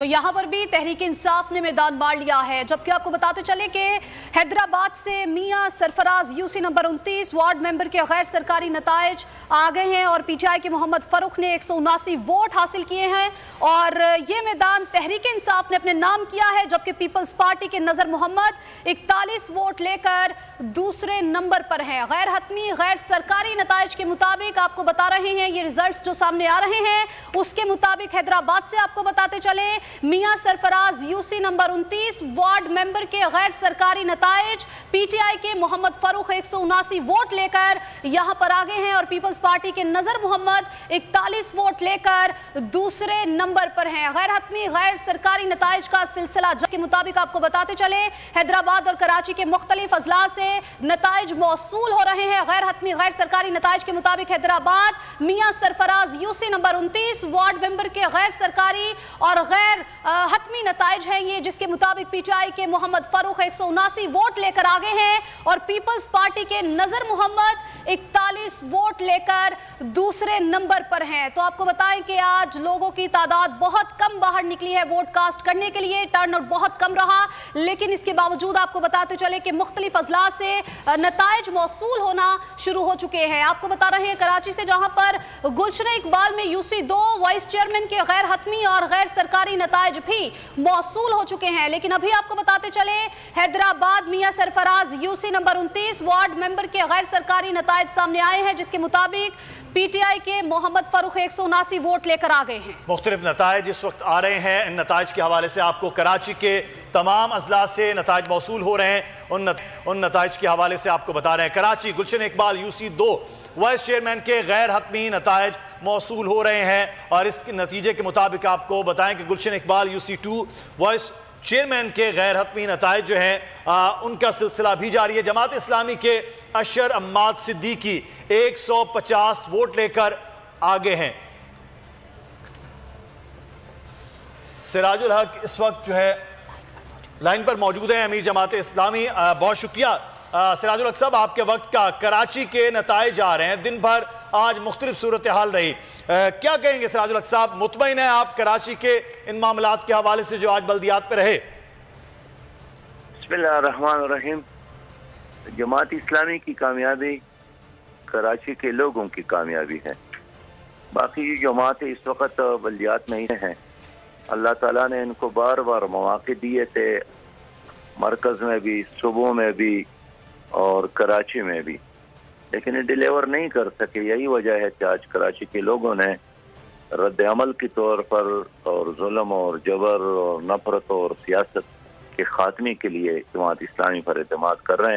तो यहां पर भी तहरीक इंसाफ ने मैदान मार लिया है। जबकि आपको बताते चले कि हैदराबाद से Mian Sarfaraz UC number 29 ward member के गैर सरकारी नताइज आ गए हैं और पीटीआई के मोहम्मद फरूख ने 179 वोट हासिल किए हैं और ये मैदान तहरीक इंसाफ ने अपने नाम किया है। जबकि पीपल्स पार्टी के नजर मोहम्मद 41 वोट लेकर दूसरे नंबर पर है। गैर हतमी गैर सरकारी नताइज के मुताबिक आपको बता रहे हैं, ये रिजल्ट्स जो सामने आ रहे हैं उसके मुताबिक हैदराबाद से आपको बताते चले Mian Sarfaraz UC number 29 ward member के गैर सरकारी नताइज पीटीआई के मोहम्मद फरूख 179 वोट लेकर यहां पर आगे हैं और पीपल्स पार्टी के नजर मोहम्मद 41 वोट लेकर दूसरे नंबर पर हैं। गैर हतमी गैर सरकारी नताइज का सिलसिला के मुताबिक आपको बताते चले हैदराबाद और कराची के मुख्तलिफ अजला से नताइज मौसूल हो रहे हैं। गैर हतमी गैर सरकारी नताइज के मुताबिक Hyderabad Mian Sarfaraz UC number 29 ward member के गैर सरकारी और गैर हतमी नताइज हैं ये, जिसके मुताबिक पीटीआई के मोहम्मद फरूख 179 वोट लेकर आगे हैं और पीपल्स पार्टी के नजर मोहम्मद 41 वोट लेकर दूसरे नंबर पर हैं। तो आपको बताएं कि आज लोगों की तादाद बहुत कम बाहर निकली है वोट कास्ट करने के लिए, टर्नआउट बहुत कम रहा, लेकिन इसके बावजूद आपको बताते चले कि मुख्तलिफ अजला से नताइज मौसूल होना शुरू हो चुके हैं। आपको बता रहे हैं कराची से, जहां पर गुलशन इकबाल में यूसी 2 वाइस चेयरमैन के गैर हतमी और गैर सरकारी नताइज भी मौसूल हो चुके हैं। लेकिन अभी आपको बताते चले Hyderabad Mian Sarfaraz UC number 29 ward member के गैर सरकारी नताइज सामने आए हैं, जिसके मुताबिक पीटीआई के मोहम्मद फरूख 179 वोट लेकर आ गए हैं। मुख्तलिफ नताइज इस वक्त आ रहे हैं। इन नताइज के हवाले से आपको कराची के तमाम अजला से नताइज मौसूल हो रहे हैं। उन नताइज के हवाले से आपको बता रहे हैं कराची गुलशन इकबाल यूसी 2 वाइस चेयरमैन के गैर हतमी नताइज मौसूल हो रहे हैं और इस नतीजे के मुताबिक आपको बताएं कि गुलशन इकबाल यूसी 2 वाइस चेयरमैन के गैर हतमी नताइज जो हैं उनका सिलसिला भी जारी है। जमात इस्लामी के अशर अम्माद सिद्दीकी 150 वोट लेकर आगे हैं। सिराजुल हक इस वक्त जो है लाइन पर मौजूद है, अमीर जमात इस्लामी। बहुत शुक्रिया सिराजुल हक साहब, आपके वक्त का। कराची के नताइज आ रहे हैं, दिन भर आज मुख्तलिफ सूरत हाल रही, क्या कहेंगे सिराजुल हक साहब? मुतमईन है आप कराची के इन मामलात के हवाले से जो आज बल्दियात पे रहे? बिस्मिल्लाहिर्रहमानिर्रहीम। जमात इस्लामी की कामयाबी कराची के लोगों की कामयाबी है। बाकी जमात इस वक्त बल्दियात में ही हैं। अल्लाह ताला ने इनको बार बार मौके दिए थे, मरकज़ में भी, सूबों में भी और कराची में भी, लेकिन ये डिलीवर नहीं कर सके। यही वजह है कि आज कराची के लोगों ने रद्द अमल के तौर पर और जुल्म और जबर और नफरत और सियासत के खात्मे के लिए जमात इस्लामी पर एतमाद कर रहे हैं।